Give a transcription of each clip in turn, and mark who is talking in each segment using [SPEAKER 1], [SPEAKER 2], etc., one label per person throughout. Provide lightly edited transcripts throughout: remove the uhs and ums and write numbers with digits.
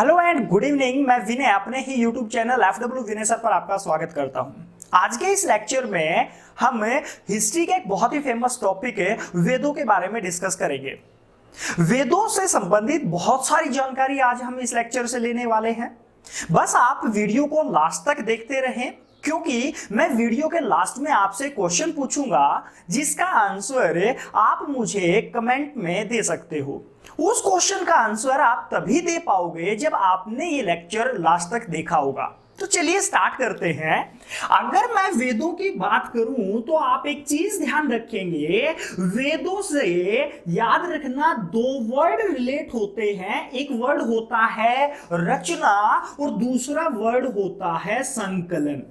[SPEAKER 1] Hello and good evening. मैं विनय अपने ही YouTube channel FW विनय sir पर आपका स्वागत करता हूं। आज के इस लेक्चर में हम हिस्ट्री के एक बहुत ही फेमस टॉपिक है वेदों के बारे में डिस्कस करेंगे। वेदों से संबंधित बहुत सारी जानकारी आज हम इस लेक्चर से लेने वाले हैं। बस आप वीडियो को लास्ट तक देखते रहें, क्योंकि मैं वीडियो के लास्ट में आपसे क्वेश्चन पूछूंगा जिसका आंसर आप मुझे कमेंट में दे सकते हो। उस क्वेश्चन का आंसर आप तभी दे पाओगे जब आपने ये लेक्चर लास्ट तक देखा होगा। तो चलिए स्टार्ट करते हैं। अगर मैं वेदों की बात करूं तो आप एक चीज ध्यान रखेंगे, वेदों से याद रखना दो वर्ड रिलेट होते हैं। एक वर्ड होता है रचना और दूसरा वर्ड होता है संकलन।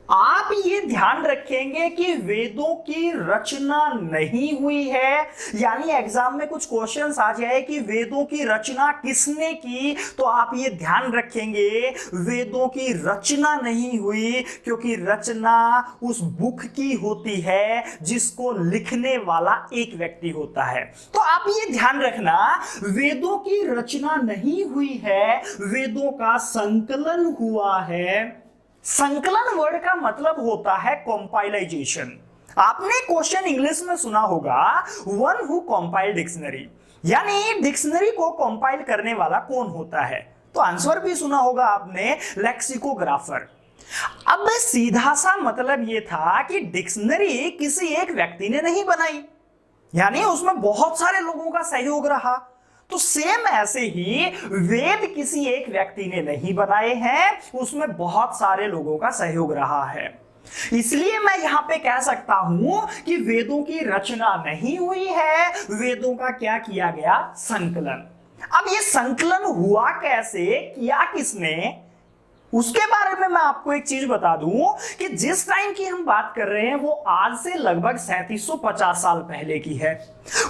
[SPEAKER 1] आप ये ध्यान रखेंगे कि वेदों की रचना नहीं हुई है, यानी एग्जाम में कुछ क्वेश्चंस आ जाए कि वेदों की रचना किसने की, तो आप ये ध्यान रखेंगे वेदों की रचना नहीं हुई, क्योंकि रचना उस बुक की होती है जिसको लिखने वाला एक व्यक्ति होता है। तो आप ये ध्यान रखना, वेदों की रचना नहीं हुई है, वेदों का संकलन हुआ है। संकलन वर्ड का मतलब होता है कंपाइलाइजेशन। आपने क्वेश्चन इंग्लिश में सुना होगा, वन हु कंपाइल डिक्शनरी, यानी डिक्शनरी को कंपाइल करने वाला कौन होता है। तो आंसर भी सुना होगा आपने, लेक्सिकोग्राफर। अब सीधा सा मतलब यह था कि डिक्शनरी किसी एक व्यक्ति ने नहीं बनाई, यानी उसमें बहुत सारे लोगों का सहयोग रहा। तो सेम ऐसे ही वेद किसी एक व्यक्ति ने नहीं बनाए हैं, उसमें बहुत सारे लोगों का सहयोग रहा है। इसलिए मैं यहां पे कह सकता हूं कि वेदों की रचना नहीं हुई है, वेदों का क्या किया गया, संकलन। अब ये संकलन हुआ कैसे, किया किसने, उसके बारे में मैं आपको एक चीज बता दूं कि जिस टाइम की हम बात कर रहे हैं वो आज से लगभग 3750 साल पहले की है।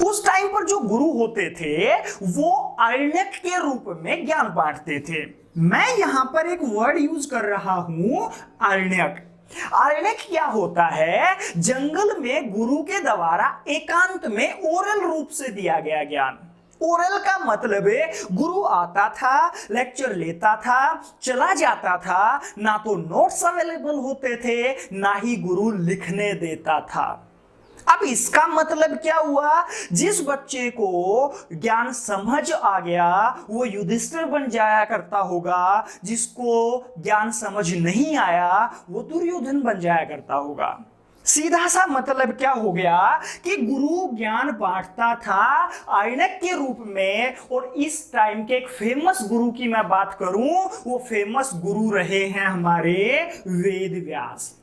[SPEAKER 1] उस टाइम पर जो गुरु होते थे वो अरण्यक के रूप में ज्ञान बांटते थे। मैं यहां पर एक वर्ड यूज कर रहा हूं, अरण्यक। अरण्यक क्या होता है, जंगल में गुरु के द्वारा एकांत में ओरल रूप से दिया गया ज्ञान। ओरल का मतलब है गुरु आता था, लेक्चर लेता था, चला जाता था, ना तो नोट्स अवेलेबल होते थे, ना ही गुरु लिखने देता था। अब इसका मतलब क्या हुआ, जिस बच्चे को ज्ञान समझ आ गया वो युधिष्ठिर बन जाया करता होगा, जिसको ज्ञान समझ नहीं आया वो दुर्योधन बन जाया करता होगा। सीधा सा मतलब क्या हो गया कि गुरु ज्ञान बांटता था अरण्यक के रूप में। और इस टाइम के एक फेमस गुरु की मैं बात करूं, वो फेमस गुरु रहे हैं हमारे वेद व्यास।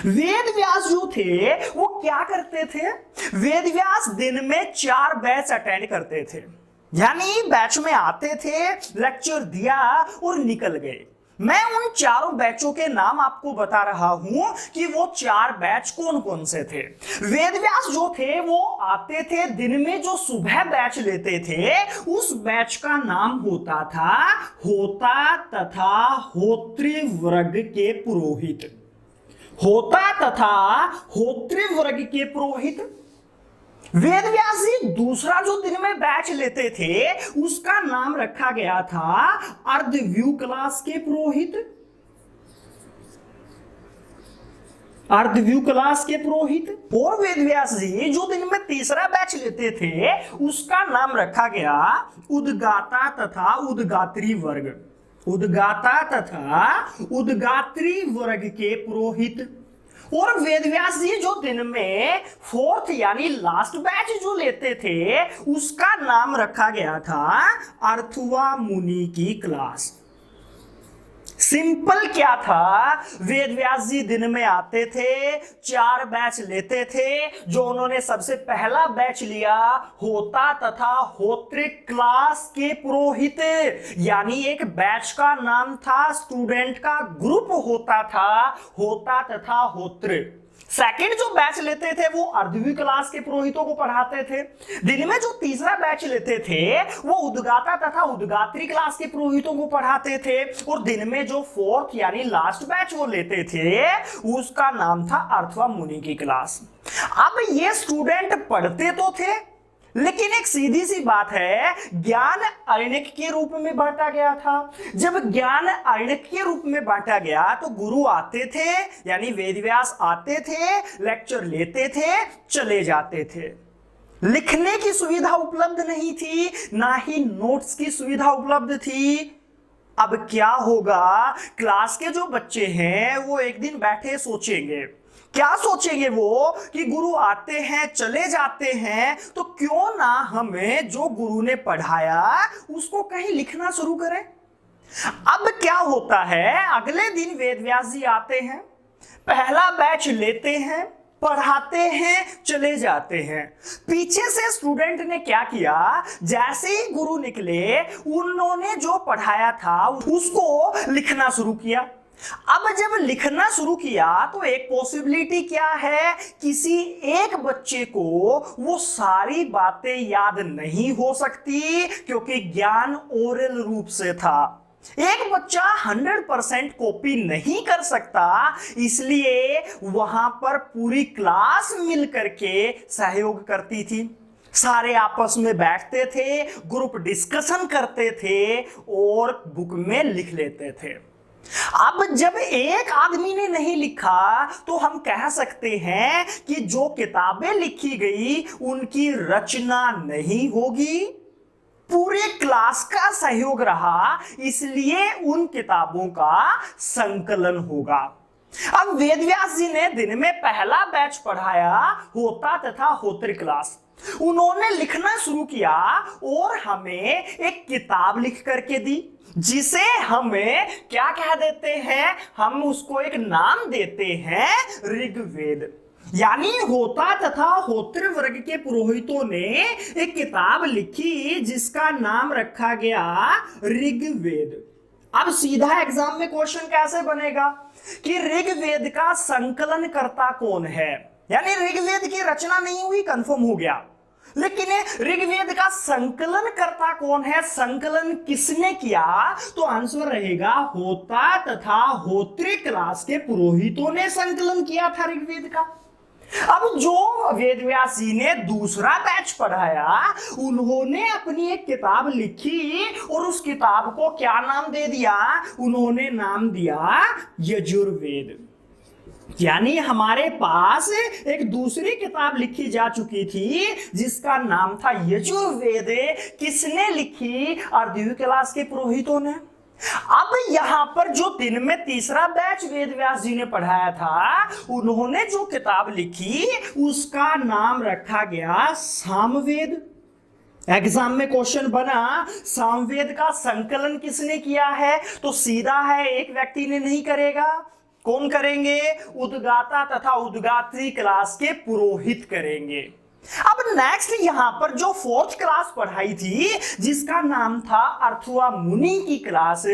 [SPEAKER 1] वेद व्यास जो थे वो क्या करते थे, वेद व्यास दिन में 4 बैच अटेंड करते थे, यानी बैच में आते थे, लेक्चर दिया और निकल गए। मैं उन चारों बैचों के नाम आपको बता रहा हूं कि वो 4 बैच कौन कौन से थे। वेदव्यास जो थे वो आते थे दिन में, जो सुबह बैच लेते थे उस बैच का नाम होता था होता तथा होतृवर्ग के पुरोहित। होता तथा होतृवर्ग के पुरोहित। वेदव्यास जी दूसरा जो दिन में बैच लेते थे उसका नाम रखा गया था अर्धव्यू क्लास के पुरोहित। अर्धव्यू क्लास के पुरोहित। और वेदव्यास जी जो दिन में तीसरा बैच लेते थे उसका नाम रखा गया उद्गाता तथा उद्गात्री वर्ग। उद्गाता तथा उद्गात्री वर्ग के पुरोहित। और वेदव्यास जी जो दिन में 4th यानी लास्ट बैच जो लेते थे उसका नाम रखा गया था अर्थवा मुनि की क्लास। सिंपल क्या था, वेदव्यास जी दिन में आते थे, 4 बैच लेते थे। जो उन्होंने सबसे पहला बैच लिया होता तथा होत्र क्लास के पुरोहित, यानी एक बैच का नाम था, स्टूडेंट का ग्रुप होता था होता तथा होत्र। सेकंड जो बैच लेते थे वो अर्धवी क्लास के पुरोहितों को पढ़ाते थे। दिन में जो तीसरा बैच लेते थे वो उद्गाता तथा उद्गात्री क्लास के पुरोहितों को पढ़ाते थे। और दिन में जो 4th यानी लास्ट बैच वो लेते थे उसका नाम था अर्थवा मुनि की क्लास। अब ये स्टूडेंट पढ़ते तो थे लेकिन एक सीधी सी बात है, ज्ञान अर्णक के रूप में बांटा गया था। जब ज्ञान अर्णक के रूप में बांटा गया तो गुरु आते थे, यानी वेदव्यास आते थे, लेक्चर लेते थे, चले जाते थे। लिखने की सुविधा उपलब्ध नहीं थी, ना ही नोट्स की सुविधा उपलब्ध थी। अब क्या होगा, क्लास के जो बच्चे हैं वो एक दिन बैठे सोचेंगे, क्या सोचेंगे वो कि गुरु आते हैं चले जाते हैं, तो क्यों ना हमें जो गुरु ने पढ़ाया उसको कहीं लिखना शुरू करें। अब क्या होता है, अगले दिन वेदव्यास जी आते हैं, पहला बैच लेते हैं, पढ़ाते हैं, चले जाते हैं। पीछे से स्टूडेंट ने क्या किया, जैसे ही गुरु निकले उन्होंने जो पढ़ाया था उसको लिखना शुरू किया। अब जब लिखना शुरू किया तो एक पॉसिबिलिटी क्या है, किसी एक बच्चे को वो सारी बातें याद नहीं हो सकती, क्योंकि ज्ञान ओरल रूप से था। एक बच्चा 100% कॉपी नहीं कर सकता, इसलिए वहां पर पूरी क्लास मिलकर के सहयोग करती थी। सारे आपस में बैठते थे, ग्रुप डिस्कशन करते थे और बुक में लिख लेते थे। अब जब एक आदमी ने नहीं लिखा तो हम कह सकते हैं कि जो किताबें लिखी गई उनकी रचना नहीं होगी, पूरे क्लास का सहयोग रहा, इसलिए उन किताबों का संकलन होगा। अब वेदव्यास जी ने दिन में पहला बैच पढ़ाया, होता तथा होत्र क्लास। उन्होंने लिखना शुरू किया और हमें एक किताब लिख करके दी, जिसे हमें क्या कह देते हैं, हम उसको एक नाम देते हैं ऋग्वेद। यानी होता तथा होत्र वर्ग के पुरोहितों ने एक किताब लिखी जिसका नाम रखा गया ऋग्वेद। अब सीधा एग्जाम में क्वेश्चन कैसे बनेगा कि ऋग्वेद का संकलन करता कौन है, यानी ऋग्वेद की रचना नहीं हुई, कंफर्म हो गया, लेकिन ऋग्वेद का संकलन करता कौन है, संकलन किसने किया, तो आंसर रहेगा होता तथा होत्र क्लास के पुरोहितों ने संकलन किया था ऋग्वेद का। अब जो वेदव्यास जी ने दूसरा बैच पढ़ाया, उन्होंने अपनी एक किताब लिखी और उस किताब को क्या नाम दे दिया, उन्होंने नाम दिया यजुर्वेद। यानी हमारे पास एक दूसरी किताब लिखी जा चुकी थी जिसका नाम था यजुर्वेद। किसने लिखी, द्वितीय क्लास के पुरोहितों ने। अब यहां पर जो दिन में तीसरा बैच वेदव्यास जी ने पढ़ाया था, उन्होंने जो किताब लिखी उसका नाम रखा गया सामवेद। एग्जाम में क्वेश्चन बना, सामवेद का संकलन किसने किया है, तो सीधा है एक व्यक्ति ने नहीं करेगा, कौन करेंगे, उद्गाता तथा उद्गात्री क्लास के पुरोहित करेंगे। अब नेक्स्ट यहां पर जो फोर्थ क्लास पढ़ाई थी जिसका नाम था अर्थवा मुनि की क्लास,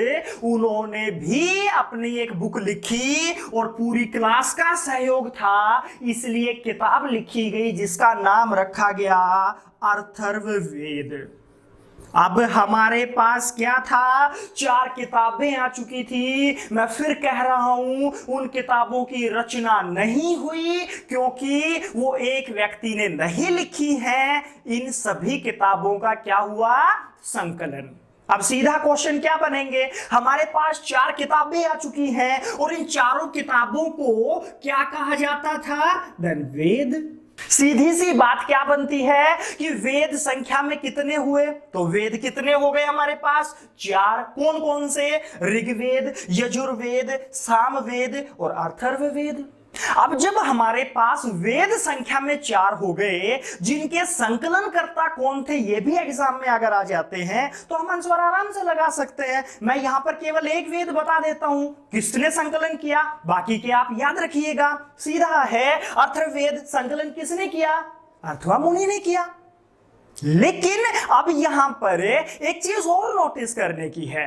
[SPEAKER 1] उन्होंने भी अपनी एक बुक लिखी और पूरी क्लास का सहयोग था, इसलिए किताब लिखी गई जिसका नाम रखा गया अथर्ववेद। अब हमारे पास क्या था, 4 किताबें आ चुकी थी। मैं फिर कह रहा हूं, उन किताबों की रचना नहीं हुई क्योंकि वो एक व्यक्ति ने नहीं लिखी है। इन सभी किताबों का क्या हुआ, संकलन। अब सीधा क्वेश्चन क्या बनेंगे, हमारे पास 4 किताबें आ चुकी हैं और इन चारों किताबों को क्या कहा जाता था, धन वेद। सीधी सी बात क्या बनती है कि वेद संख्या में कितने हुए, तो वेद कितने हो गए हमारे पास, 4। कौन कौन से, ऋग्वेद, यजुर्वेद, सामवेद और अथर्ववेद। अब जब हमारे पास वेद संख्या में 4 हो गए, जिनके संकलन करता कौन थे ये भी एग्जाम में अगर आ जाते हैं तो हम आंसर आराम से लगा सकते हैं। मैं यहां पर केवल एक वेद बता देता हूं किसने संकलन किया, बाकी के आप याद रखिएगा। सीधा है, अथर्ववेद संकलन किसने किया, अथर्व मुनि ने किया। लेकिन अब यहां पर एक चीज और नोटिस करने की है,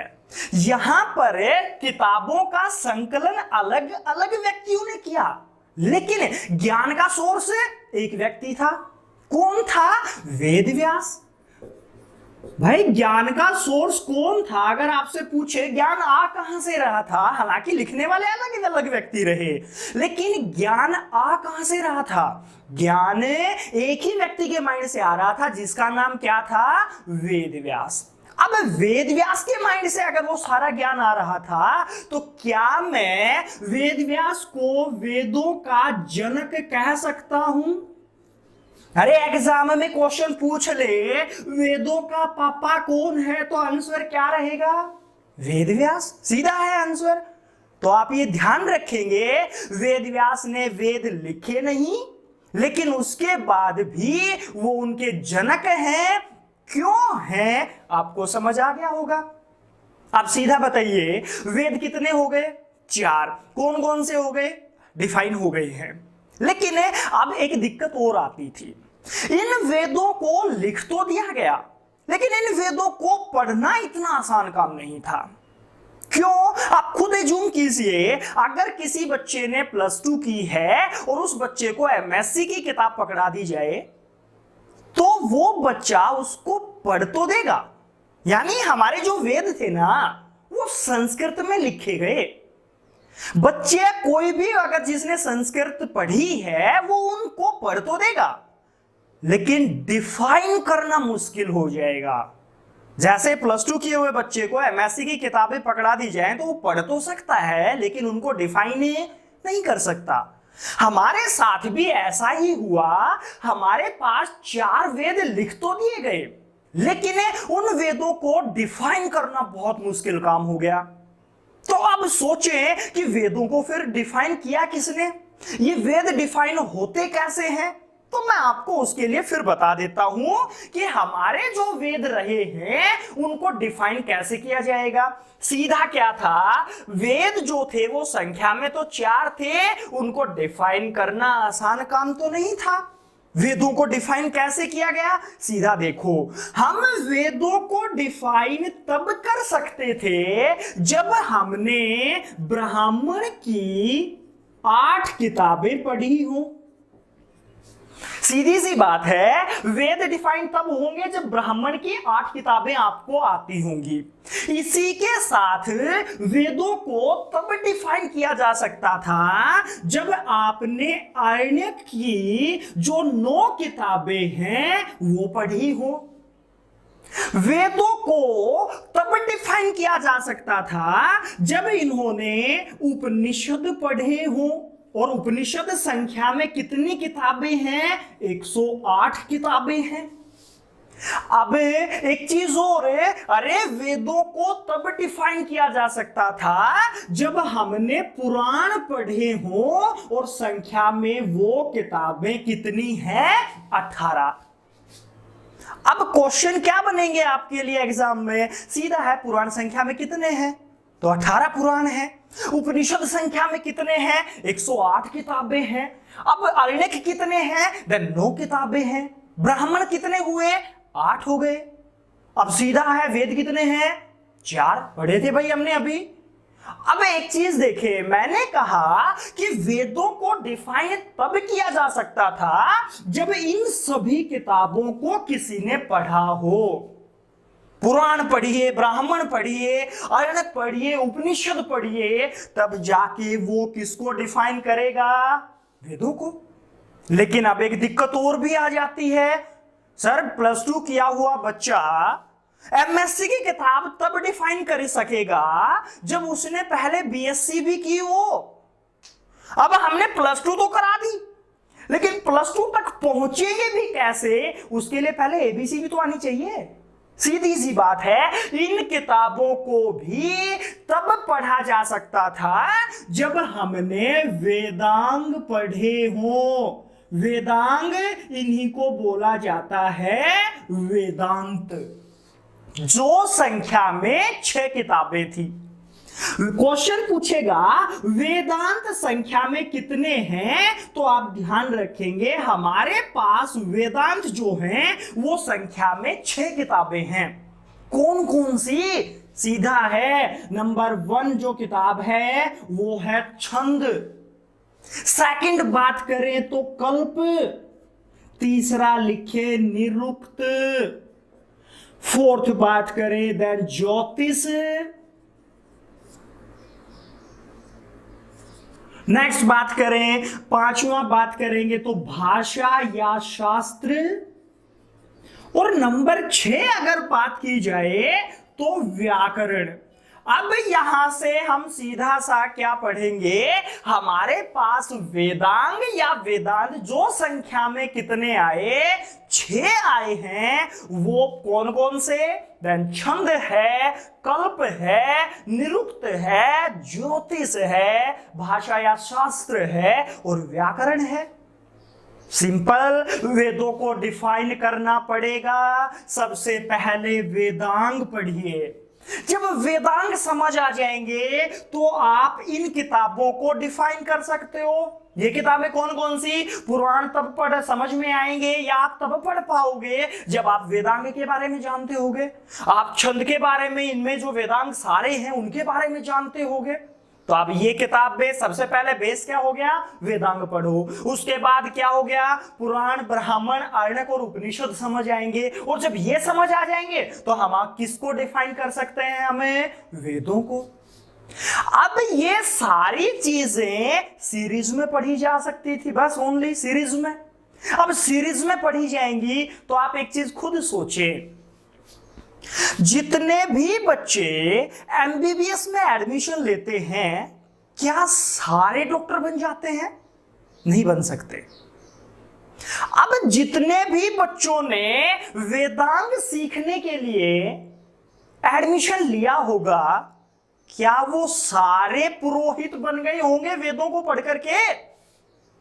[SPEAKER 1] यहां पर किताबों का संकलन अलग अलग व्यक्तियों ने किया, लेकिन ज्ञान का सोर्स एक व्यक्ति था। कौन था, वेदव्यास। भाई ज्ञान का सोर्स कौन था? अगर आपसे पूछे ज्ञान आ कहां से रहा था, हालांकि लिखने वाले अलग अलग व्यक्ति रहे, लेकिन ज्ञान आ कहां से रहा था? ज्ञान एक ही व्यक्ति के माइंड से आ रहा था, जिसका नाम क्या था? वेद व्यास। अब वेद व्यास के माइंड से अगर वो सारा ज्ञान आ रहा था, तो क्या मैं वेद व्यास को वेदों का जनक कह सकता हूं? अरे एग्जाम में क्वेश्चन पूछ ले वेदों का पापा कौन है, तो आंसर क्या रहेगा? वेद व्यास। सीधा है आंसर। तो आप ये ध्यान रखेंगे, वेद व्यास ने वेद लिखे नहीं, लेकिन उसके बाद भी वो उनके जनक हैं। क्यों हैं? आपको समझ आ गया होगा। अब सीधा बताइए, वेद कितने हो गए? 4। कौन कौन से हो गए? डिफाइन हो गए हैं। लेकिन अब एक दिक्कत और आती थी, इन वेदों को लिख तो दिया गया, लेकिन इन वेदों को पढ़ना इतना आसान काम नहीं था। क्यों? आप खुद जूम कीजिए, अगर किसी बच्चे ने +2 की है और उस बच्चे को एमएससी की किताब पकड़ा दी जाए, तो वो बच्चा उसको पढ़ तो देगा। यानी हमारे जो वेद थे ना, वो संस्कृत में लिखे गए। बच्चे कोई भी अगर जिसने संस्कृत पढ़ी है, वो उनको पढ़ तो देगा, लेकिन डिफाइन करना मुश्किल हो जाएगा। जैसे +2 किए हुए बच्चे को एमएससी की किताबें पकड़ा दी जाए, तो वो पढ़ तो सकता है, लेकिन उनको डिफाइन नहीं कर सकता। हमारे साथ भी ऐसा ही हुआ। हमारे पास 4 वेद लिख तो दिए गए, लेकिन उन वेदों को डिफाइन करना बहुत मुश्किल काम हो गया। तो अब सोचें कि वेदों को फिर डिफाइन किया किसने? ये वेद डिफाइन होते कैसे हैं? तो मैं आपको उसके लिए फिर बता देता हूं कि हमारे जो वेद रहे हैं उनको डिफाइन कैसे किया जाएगा। सीधा क्या था, वेद जो थे वो संख्या में तो 4 थे, उनको डिफाइन करना आसान काम तो नहीं था। वेदों को डिफाइन कैसे किया गया? सीधा देखो, हम वेदों को डिफाइन तब कर सकते थे जब हमने ब्राह्मण की 8 किताबें पढ़ी हो। सीधी सी बात है, वेद डिफाइन तब होंगे जब ब्राह्मण की 8 किताबें आपको आती होंगी। इसी के साथ वेदों को तब डिफाइन किया जा सकता था जब आपने आरण्यक की जो 9 किताबें हैं वो पढ़ी हो। वेदों को तब डिफाइन किया जा सकता था जब इन्होंने उपनिषद पढ़े हो। और उपनिषद संख्या में कितनी किताबें हैं? 108 किताबें हैं। अब एक चीज और है, अरे वेदों को तब डिफाइन किया जा सकता था जब हमने पुराण पढ़े हो, और संख्या में वो किताबें कितनी हैं? 18। अब क्वेश्चन क्या बनेंगे आपके लिए एग्जाम में? सीधा है, पुराण संख्या में कितने हैं? तो 18 पुराण हैं। उपनिषद संख्या में कितने हैं? 108 किताबें हैं। अब आरण्यक कितने हैं? 9 किताबें हैं। ब्राह्मण कितने हुए? 8 हो गए। अब सीधा है, वेद कितने हैं? 4 पढ़े थे भाई हमने अभी। अब एक चीज देखे, मैंने कहा कि वेदों को डिफाइन तब किया जा सकता था जब इन सभी किताबों को किसी ने पढ़ा हो। पुराण पढ़िए, ब्राह्मण पढ़िए, आरण्यक पढ़िए, उपनिषद पढ़िए, तब जाके वो किसको डिफाइन करेगा? वेदों को। लेकिन अब एक दिक्कत और भी आ जाती है, सर +2 किया हुआ बच्चा एमएससी की किताब तब डिफाइन कर सकेगा जब उसने पहले बीएससी भी की हो। अब हमने +2 तो करा दी, लेकिन +2 तक पहुंचेंगे भी कैसे? उसके लिए पहले एबीसी भी तो आनी चाहिए। सीधी सी बात है, इन किताबों को भी तब पढ़ा जा सकता था जब हमने वेदांग पढ़े हो। वेदांग इन्हीं को बोला जाता है वेदांत, जो संख्या में 6 किताबें थी। क्वेश्चन पूछेगा वेदांत संख्या में कितने हैं, तो आप ध्यान रखेंगे हमारे पास वेदांत जो हैं वो संख्या में 6 किताबें हैं। कौन कौन सी? सीधा है, नंबर 1 जो किताब है वो है छंद। सेकंड बात करें तो कल्प। तीसरा लिखे निरुक्त। फोर्थ बात करें देन ज्योतिष, नेक्स्ट बात करें, पांचवा बात करेंगे तो भाषा या शास्त्र, और नंबर 6 अगर बात की जाए तो व्याकरण। अब यहां से हम सीधा सा क्या पढ़ेंगे, हमारे पास वेदांग या वेदांत जो संख्या में कितने आए, 6 आए हैं। वो कौन कौन से, देन छंद है, कल्प है, निरुक्त है, ज्योतिष है, भाषा या शास्त्र है, और व्याकरण है। सिंपल, वेदों को डिफाइन करना पड़ेगा। सबसे पहले वेदांग पढ़िए। जब वेदांग समझ आ जाएंगे तो आप इन किताबों को डिफाइन कर सकते हो। ये किताबें कौन कौन सी, पुराण तब पढ़ समझ में आएंगे या आप तब पढ़ पाओगे जब आप वेदांग के बारे में जानते होगे, आप छंद के बारे में, इनमें जो वेदांग सारे हैं उनके बारे में जानते होगे। तो अब ये किताब में सबसे पहले बेस क्या हो गया, वेदांग पढ़ो। उसके बाद क्या हो गया, पुराण, ब्राह्मण, आरण्यक और उपनिषद समझ आएंगे। और जब ये समझ आ जाएंगे तो हम किसको डिफाइन कर सकते हैं, हमें वेदों को। अब ये सारी चीजें सीरीज में पढ़ी जा सकती थी, बस ओनली सीरीज में। अब सीरीज में पढ़ी जाएंगी तो आप एक चीज खुद सोचें, जितने भी बच्चे एमबीबीएस में एडमिशन लेते हैं क्या सारे डॉक्टर बन जाते हैं, नहीं बन सकते। अब जितने भी बच्चों ने वेदांग सीखने के लिए एडमिशन लिया होगा क्या वो सारे पुरोहित बन गए होंगे वेदों को पढ़ करके,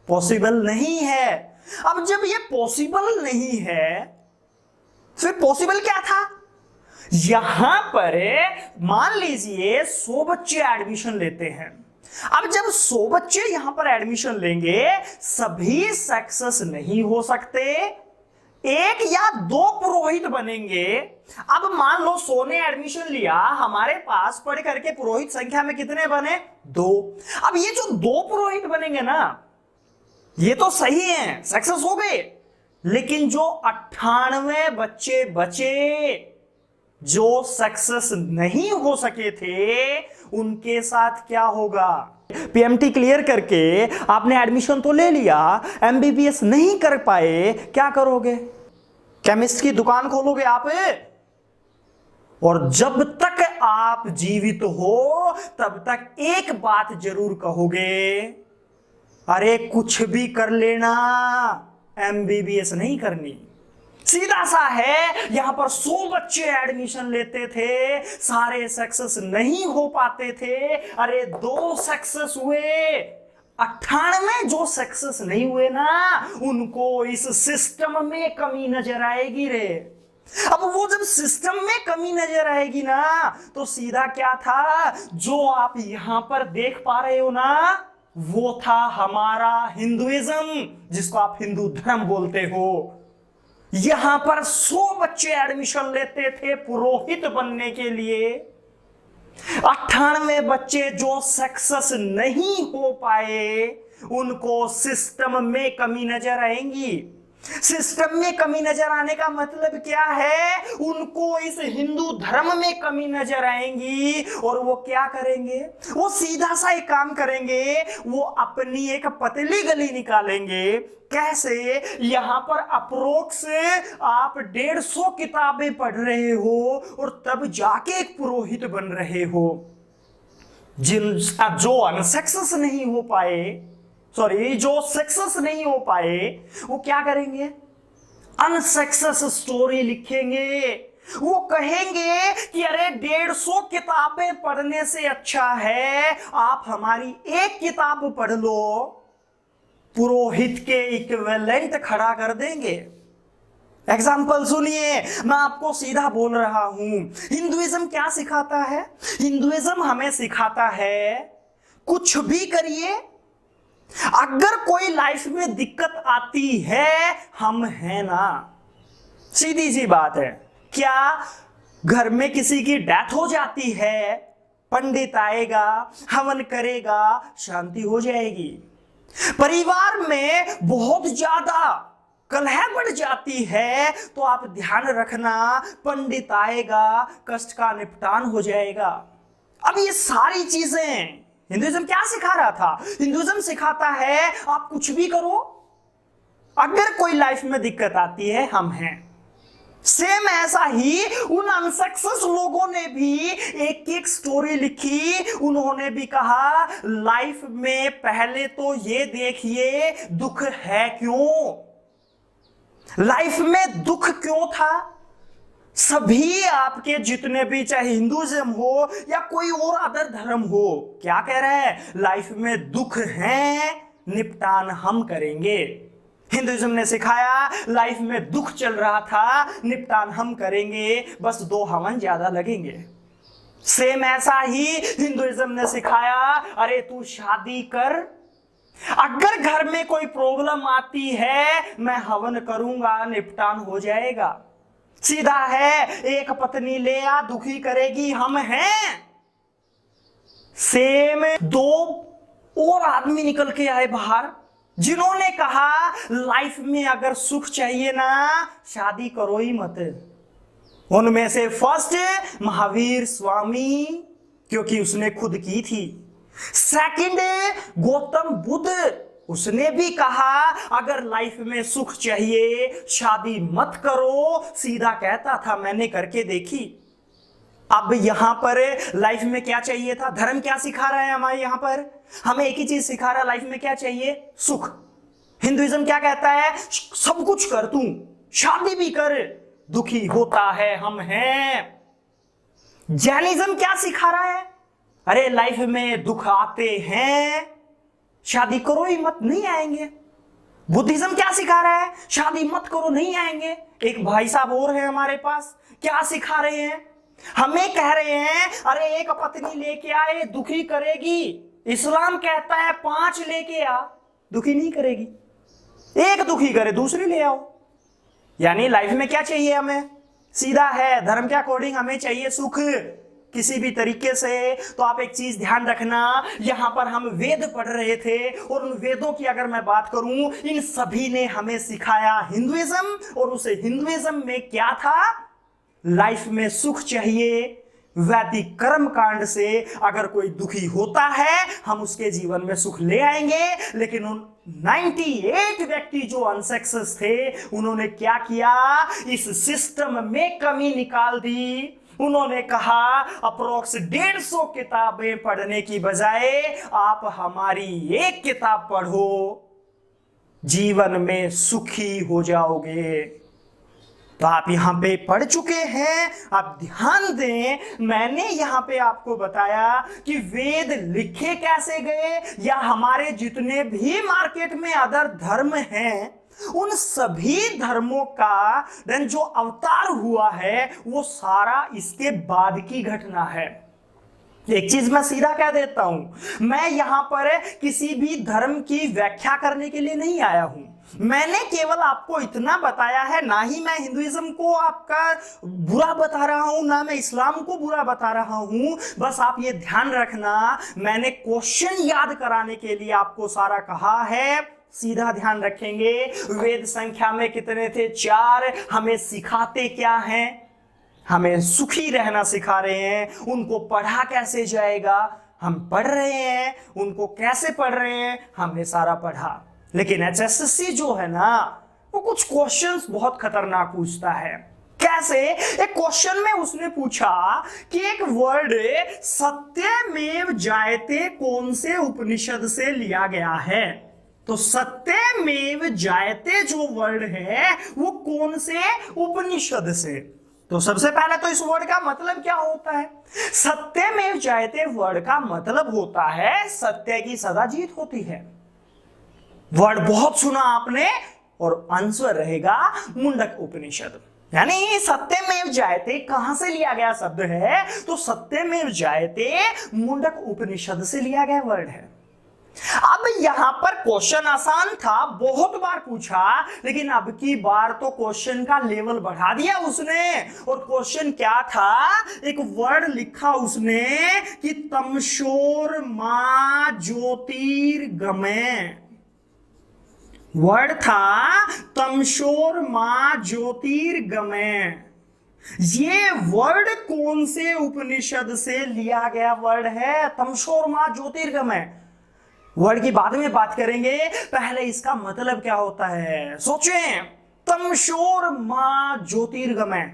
[SPEAKER 1] पॉसिबल नहीं है। अब जब ये पॉसिबल नहीं है फिर पॉसिबल क्या था, यहां पर मान लीजिए 100 बच्चे एडमिशन लेते हैं। अब जब 100 बच्चे यहां पर एडमिशन लेंगे सभी सक्सेस नहीं हो सकते, 1 या 2 पुरोहित बनेंगे। अब मान लो 100 ने एडमिशन लिया, हमारे पास पढ़ करके पुरोहित संख्या में कितने बने, 2। अब ये जो 2 पुरोहित बनेंगे ना ये तो सही है, सक्सेस हो गए। लेकिन जो 98 बच्चे बचे जो सक्सेस नहीं हो सके थे उनके साथ क्या होगा। पीएमटी क्लियर करके आपने एडमिशन तो ले लिया, एमबीबीएस नहीं कर पाए, क्या करोगे, केमिस्ट की दुकान खोलोगे आप। और जब तक आप जीवित हो तब तक एक बात जरूर कहोगे, अरे कुछ भी कर लेना एमबीबीएस नहीं करनी। सीधा सा है, यहां पर 100 बच्चे एडमिशन लेते थे, सारे सक्सेस नहीं हो पाते थे। अरे 2 सक्सेस हुए, 98 जो सक्सेस नहीं हुए ना उनको इस सिस्टम में कमी नजर आएगी रे। अब वो जब सिस्टम में कमी नजर आएगी ना तो सीधा क्या था, जो आप यहां पर देख पा रहे हो ना वो था हमारा हिंदुइज्म, जिसको आप हिंदू धर्म बोलते हो। यहां पर 100 बच्चे एडमिशन लेते थे पुरोहित बनने के लिए, 98 बच्चे जो सक्सेस नहीं हो पाए उनको सिस्टम में कमी नजर आएंगी। सिस्टम में कमी नजर आने का मतलब क्या है, उनको इस हिंदू धर्म में कमी नजर आएंगी और वो क्या करेंगे, वो सीधा सा एक काम करेंगे, वो अपनी एक पतली गली निकालेंगे। कैसे, यहां पर अप्रोक्स आप 150 किताबें पढ़ रहे हो और तब जाके एक पुरोहित बन रहे हो। जो अनसक्सेस नहीं हो पाए, जो सक्सेस नहीं हो पाए वो क्या करेंगे, अनसक्सेस स्टोरी लिखेंगे। वो कहेंगे कि अरे 150 किताबें पढ़ने से अच्छा है आप हमारी एक किताब पढ़ लो, पुरोहित के इक्विवेलेंट खड़ा कर देंगे। एग्जाम्पल सुनिए, मैं आपको सीधा बोल रहा हूं, हिंदुइज्म क्या सिखाता है, हिंदुइज्म हमें सिखाता है कुछ भी करिए, अगर कोई लाइफ में दिक्कत आती है हम हैं ना। सीधी सी बात है, क्या घर में किसी की डेथ हो जाती है, पंडित आएगा, हवन करेगा, शांति हो जाएगी। परिवार में बहुत ज्यादा कलह बढ़ जाती है तो आप ध्यान रखना, पंडित आएगा, कष्ट का निपटान हो जाएगा। अब ये सारी चीजें हिंदुइज्म क्या सिखा रहा था? हिंदुइज्म सिखाता है आप कुछ भी करो, अगर कोई लाइफ में दिक्कत आती है हम हैं। सेम ऐसा ही उन अनसक्सेस लोगों ने भी एक एक स्टोरी लिखी। उन्होंने भी कहा लाइफ में पहले तो ये देखिए दुख है क्यों, लाइफ में दुख क्यों था। सभी आपके जितने भी, चाहे हिंदुइज्म हो या कोई और अदर धर्म हो, क्या कह रहे हैं? लाइफ में दुख है, निपटान हम करेंगे। हिंदुइज्म ने सिखाया लाइफ में दुख चल रहा था, निपटान हम करेंगे, बस 2 हवन ज्यादा लगेंगे। सेम ऐसा ही हिंदुइज्म ने सिखाया अरे तू शादी कर, अगर घर में कोई प्रॉब्लम आती है मैं हवन करूंगा, निपटान हो जाएगा। सीधा है, एक पत्नी ले आ, दुखी करेगी, हम हैं। सेम 2 और आदमी निकल के आए बाहर, जिन्होंने कहा लाइफ में अगर सुख चाहिए ना, शादी करो ही मत। उनमें से फर्स्ट महावीर स्वामी, क्योंकि उसने खुद की थी। सेकंड गौतम बुद्ध, उसने भी कहा अगर लाइफ में सुख चाहिए शादी मत करो, सीधा कहता था, मैंने करके देखी। अब यहां पर लाइफ में क्या चाहिए था? धर्म क्या सिखा रहा है हमारे यहां पर? हमें एक ही चीज सिखा रहा है, लाइफ में क्या चाहिए? सुख। हिंदुइज्म क्या कहता है? सब कुछ कर तू, शादी भी कर, दुखी होता है हम हैं। जैनिज्म क्या सिखा रहा है? अरे लाइफ में दुख आते हैं, शादी करो ही मत, नहीं आएंगे। बुद्धिज्म क्या सिखा रहा है? शादी मत करो, नहीं आएंगे। एक भाई साहब और है हमारे पास, क्या सिखा रहे हैं? हमें कह रहे हैं अरे एक पत्नी लेके आए, दुखी करेगी। इस्लाम कहता है 5 लेके आ, दुखी नहीं करेगी। एक दुखी करे, दूसरी ले आओ। यानी लाइफ में क्या चाहिए हमें? सीधा है, धर्म के अकॉर्डिंग हमें चाहिए सुख किसी भी तरीके से। तो आप एक चीज ध्यान रखना, यहां पर हम वेद पढ़ रहे थे, और उन वेदों की अगर मैं बात करूं, इन सभी ने हमें सिखाया हिंदुइज्म। और उस हिंदुइज्म में क्या था? लाइफ में सुख चाहिए, वैदिक कर्म कांड से अगर कोई दुखी होता है हम उसके जीवन में सुख ले आएंगे। लेकिन उन 98 व्यक्ति जो अनसक्सेस थे, उन्होंने क्या किया? इस सिस्टम में कमी निकाल दी। उन्होंने कहा अप्रोक्स 150 किताबें पढ़ने की बजाय आप हमारी एक किताब पढ़ो, जीवन में सुखी हो जाओगे। तो आप यहां पे पढ़ चुके हैं, आप ध्यान दें, मैंने यहां पे आपको बताया कि वेद लिखे कैसे गए, या हमारे जितने भी मार्केट में अदर धर्म हैं, उन सभी धर्मों का जो अवतार हुआ है वो सारा इसके बाद की घटना है। एक चीज मैं सीधा कह देता हूं, मैं यहां पर किसी भी धर्म की व्याख्या करने के लिए नहीं आया हूं। मैंने केवल आपको इतना बताया है, ना ही मैं हिंदुइज्म को आपका बुरा बता रहा हूं, ना मैं इस्लाम को बुरा बता रहा हूं। बस आप ये ध्यान रखना, मैंने क्वेश्चन याद कराने के लिए आपको सारा कहा है। सीधा ध्यान रखेंगे, वेद संख्या में कितने थे? 4। हमें सिखाते क्या हैं? हमें सुखी रहना सिखा रहे हैं। उनको पढ़ा कैसे जाएगा? हम पढ़ रहे हैं। उनको कैसे पढ़ रहे हैं? हमने सारा पढ़ा। लेकिन एचएसएससी जो है ना, वो कुछ क्वेश्चंस बहुत खतरनाक पूछता है। कैसे? एक क्वेश्चन में उसने पूछा कि एक वर्ड सत्यमेव जयते कौन से उपनिषद से लिया गया है? तो सत्यमेव जयते जो वर्ड है वो कौन से उपनिषद से? तो सबसे पहले तो इस वर्ड का मतलब क्या होता है? सत्यमेव जयते वर्ड का मतलब होता है सत्य की सदा जीत होती है। वर्ड बहुत सुना आपने, और आंसर रहेगा मुंडक उपनिषद। यानी सत्यमेव जयते कहां से लिया गया शब्द है? तो सत्यमेव जयते मुंडक उपनिषद से लिया गया वर्ड है। अब यहां पर क्वेश्चन आसान था, बहुत बार पूछा, लेकिन अब की बार तो क्वेश्चन का लेवल बढ़ा दिया उसने। और क्वेश्चन क्या था? एक वर्ड लिखा उसने कि तमशोर मा ज्योतिर्गमय। वर्ड था तमशोर मां ज्योतिर्गमय। ये वर्ड कौन से उपनिषद से लिया गया वर्ड है? तमशोर मां ज्योतिर्गमय। वर्ड की बाद में बात करेंगे, पहले इसका मतलब क्या होता है सोचें। तमशोर मां ज्योतिर्गमय,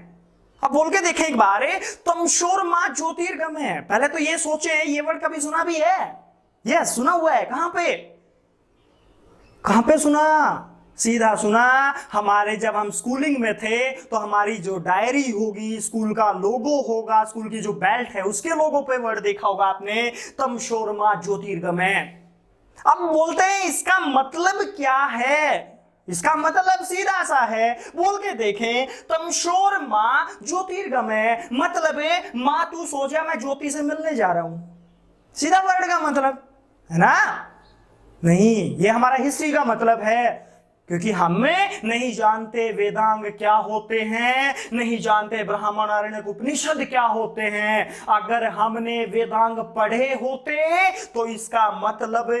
[SPEAKER 1] अब बोल के देखें एक बार, तमशोर मां ज्योतिर्गमय। पहले तो ये सोचें, ये वर्ड कभी सुना भी है? यस, सुना हुआ है। कहां पे? कहां पे सुना? सीधा सुना, हमारे जब हम स्कूलिंग में थे तो हमारी जो डायरी होगी, स्कूल का लोगो होगा, स्कूल की जो बेल्ट है उसके लोगो पे वर्ड देखा होगा आपने, तमशोर मां ज्योतिर्गमय। अब बोलते हैं इसका मतलब क्या है? इसका मतलब सीधा सा है, बोल के देखें। तमशोर मां ज्योतिर्गमय मतलब है मां तू सो जा, मैं ज्योति से मिलने जा रहा हूं। सीधा वर्ड का मतलब है ना? नहीं, ये हमारा हिस्ट्री का मतलब है, क्योंकि हमें नहीं जानते वेदांग क्या होते हैं, नहीं जानते ब्राह्मण आरण्यक उपनिषद क्या होते हैं। अगर हमने वेदांग पढ़े होते तो इसका मतलब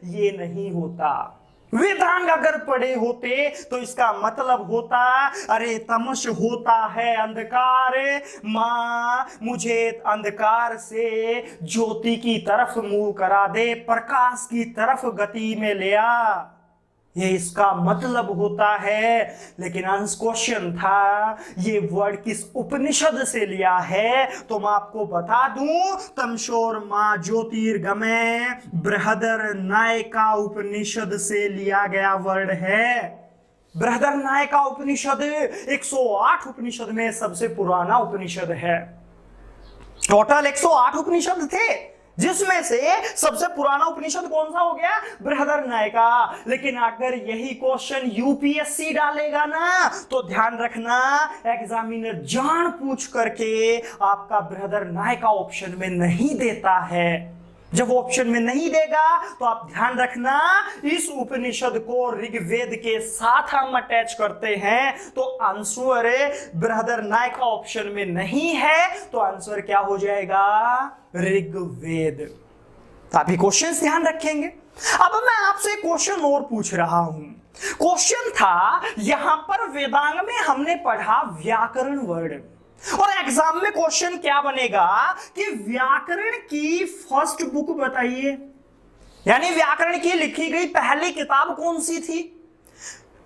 [SPEAKER 1] ये नहीं होता। वेदांग अगर पढ़े होते तो इसका मतलब होता, अरे तमस होता है अंधकार, मां मुझे अंधकार से ज्योति की तरफ मुंह करा दे, प्रकाश की तरफ गति में ले आ, ये इसका मतलब होता है। लेकिन अंश क्वेश्चन था ये वर्ड किस उपनिषद से लिया है, तो मैं आपको बता दूं, तमशोर मां ज्योतिर्गमय बृहदरनायका उपनिषद से लिया गया वर्ड है। बृहदरनायका उपनिषद 108 उपनिषद में सबसे पुराना उपनिषद है। टोटल 108 उपनिषद थे, जिसमें से सबसे पुराना उपनिषद कौन सा हो गया? बृहदरनायका। लेकिन अगर यही क्वेश्चन यूपीएससी डालेगा ना, तो ध्यान रखना, एग्जामिनर जान पूछ करके आपका बृहदरनायका ऑप्शन में नहीं देता है। जब ऑप्शन में नहीं देगा तो आप ध्यान रखना, इस उपनिषद को ऋग्वेद के साथ हम अटैच करते हैं, तो आंसर बृहदरनायका ऑप्शन में नहीं है, तो आंसर क्या हो जाएगा? ऋग्वेद। तो आप ये क्वेश्चन ध्यान रखेंगे। अब मैं आपसे क्वेश्चन और पूछ रहा हूं। क्वेश्चन था, यहां पर वेदांग में हमने पढ़ा व्याकरण वर्ड, और एग्जाम में क्वेश्चन क्या बनेगा कि व्याकरण की फर्स्ट बुक बताइए, यानी व्याकरण की लिखी गई पहली किताब कौन सी थी,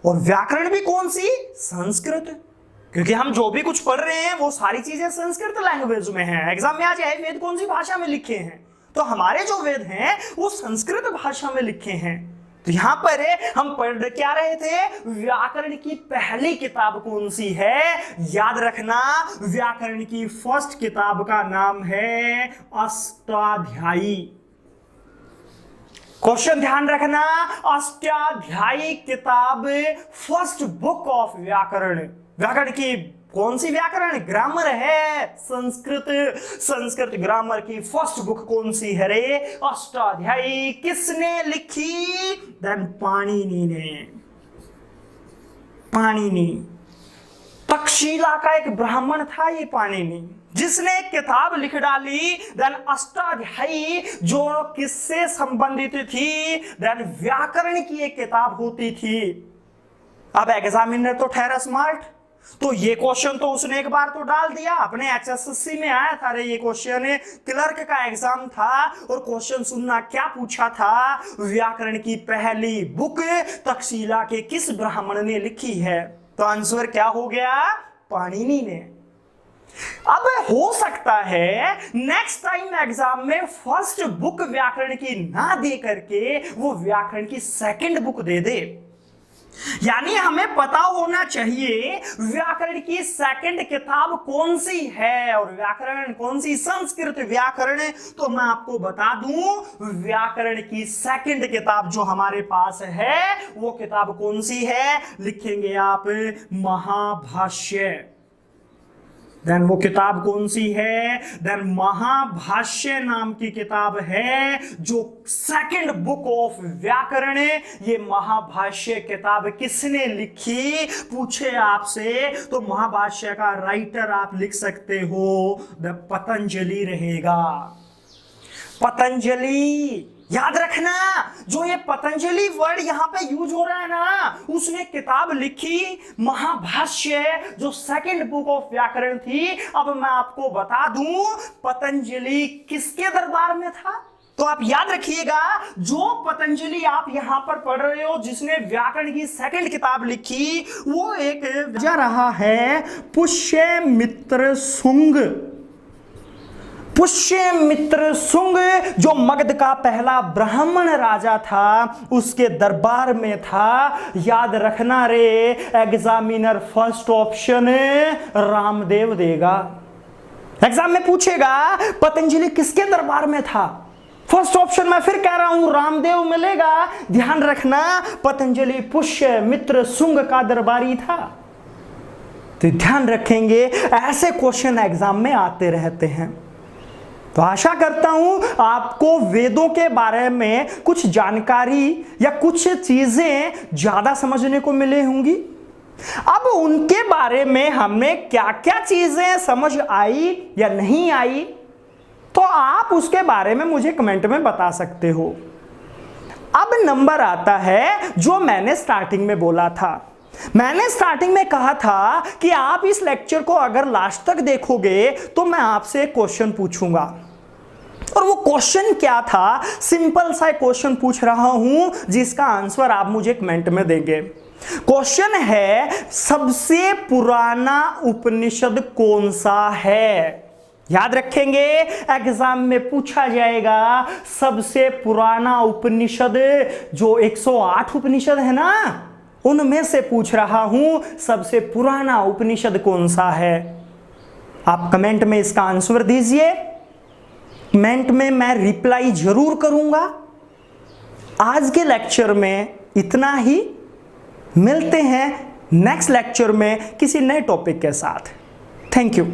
[SPEAKER 1] और व्याकरण भी कौन सी? संस्कृत। क्योंकि हम जो भी कुछ पढ़ रहे हैं वो सारी चीजें संस्कृत लैंग्वेज में हैं। एग्जाम में आ जाए वेद कौन सी भाषा में लिखे हैं, तो हमारे जो वेद हैं वो संस्कृत भाषा में लिखे हैं। तो यहां पर हम पढ़ क्या रहे थे? व्याकरण की पहली किताब कौन सी है? याद रखना, व्याकरण की फर्स्ट किताब का नाम है अष्टाध्यायी। क्वेश्चन ध्यान रखना, अष्टाध्यायी किताब फर्स्ट बुक ऑफ व्याकरण। व्याकरण की कौन सी व्याकरण? ग्रामर है, संस्कृत। संस्कृत ग्रामर की फर्स्ट बुक कौन सी है रे? अष्टाध्यायी। किसने लिखी? देन पाणिनि ने। पाणिनि तक्षशिला का एक ब्राह्मण था ये पाणिनि, जिसने एक किताब लिख डाली। देन अष्टाध्यायी जो किससे संबंधित थी? देन व्याकरण की एक किताब होती थी। अब एग्जामिनर तो ठहरा स्मार्ट, तो ये क्वेश्चन तो उसने एक बार तो डाल दिया, अपने एचएसएससी में आया था रे ये क्वेश्चन, क्लर्क का एग्जाम था, और क्वेश्चन सुनना क्या पूछा था? व्याकरण की पहली बुक तक्षशिला के किस ब्राह्मण ने लिखी है? तो आंसर क्या हो गया? पाणिनि ने। अब हो सकता है नेक्स्ट टाइम एग्जाम में फर्स्ट बुक व्याकरण की ना दे करके वो व्याकरण की सेकंड बुक दे दे। यानी हमें पता होना चाहिए व्याकरण की सेकंड किताब कौन सी है, और व्याकरण कौन सी? संस्कृत व्याकरण। तो मैं आपको बता दूं, व्याकरण की सेकंड किताब जो हमारे पास है वो किताब कौन सी है? लिखेंगे आप महाभाष्य। देन वो किताब कौन सी है? देन महाभाष्य नाम की किताब है, जो सेकंड बुक ऑफ व्याकरण है। ये महाभाष्य किताब किसने लिखी पूछे आपसे, तो महाभाष्य का राइटर आप लिख सकते हो द पतंजलि रहेगा। पतंजलि याद रखना, जो ये पतंजलि वर्ड यहां पे यूज हो रहा है ना, उसने किताब लिखी महाभाष्य, जो सेकंड बुक ऑफ व्याकरण थी। अब मैं आपको बता दूं पतंजलि किसके दरबार में था। तो आप याद रखिएगा, जो पतंजलि आप यहां पर पढ़ रहे हो, जिसने व्याकरण की सेकंड किताब लिखी, वो एक जा रहा है पुष्यमित्र शुंग। पुष्यमित्र शुंग जो मगध का पहला ब्राह्मण राजा था, उसके दरबार में था। याद रखना रे, एग्जामिनर फर्स्ट ऑप्शन रामदेव देगा। एग्जाम में पूछेगा पतंजलि किसके दरबार में था, फर्स्ट ऑप्शन मैं फिर कह रहा हूं रामदेव मिलेगा। ध्यान रखना, पतंजलि पुष्यमित्र शुंग का दरबारी था। तो ध्यान रखेंगे, ऐसे क्वेश्चन एग्जाम में आते रहते हैं। तो आशा करता हूं आपको वेदों के बारे में कुछ जानकारी या कुछ चीजें ज्यादा समझने को मिले होंगी। अब उनके बारे में हमें क्या क्या चीजें समझ आई या नहीं आई, तो आप उसके बारे में मुझे कमेंट में बता सकते हो। अब नंबर आता है जो मैंने स्टार्टिंग में बोला था। मैंने स्टार्टिंग में कहा था कि आप इस लेक्चर को अगर लास्ट तक देखोगे तो मैं आपसे एक क्वेश्चन पूछूंगा। और वो क्वेश्चन क्या था, सिंपल सा क्वेश्चन पूछ रहा हूं जिसका आंसर आप मुझे कमेंट में देंगे। क्वेश्चन है, सबसे पुराना उपनिषद कौन सा है। याद रखेंगे, एग्जाम में पूछा जाएगा सबसे पुराना उपनिषद, जो 108 उपनिषद है ना, उनमें से पूछ रहा हूं सबसे पुराना उपनिषद कौन सा है। आप कमेंट में इसका आंसर दीजिए, कमेंट में मैं रिप्लाई जरूर करूंगा। आज के लेक्चर में इतना ही, मिलते हैं नेक्स्ट लेक्चर में किसी नए टॉपिक के साथ। Thank you.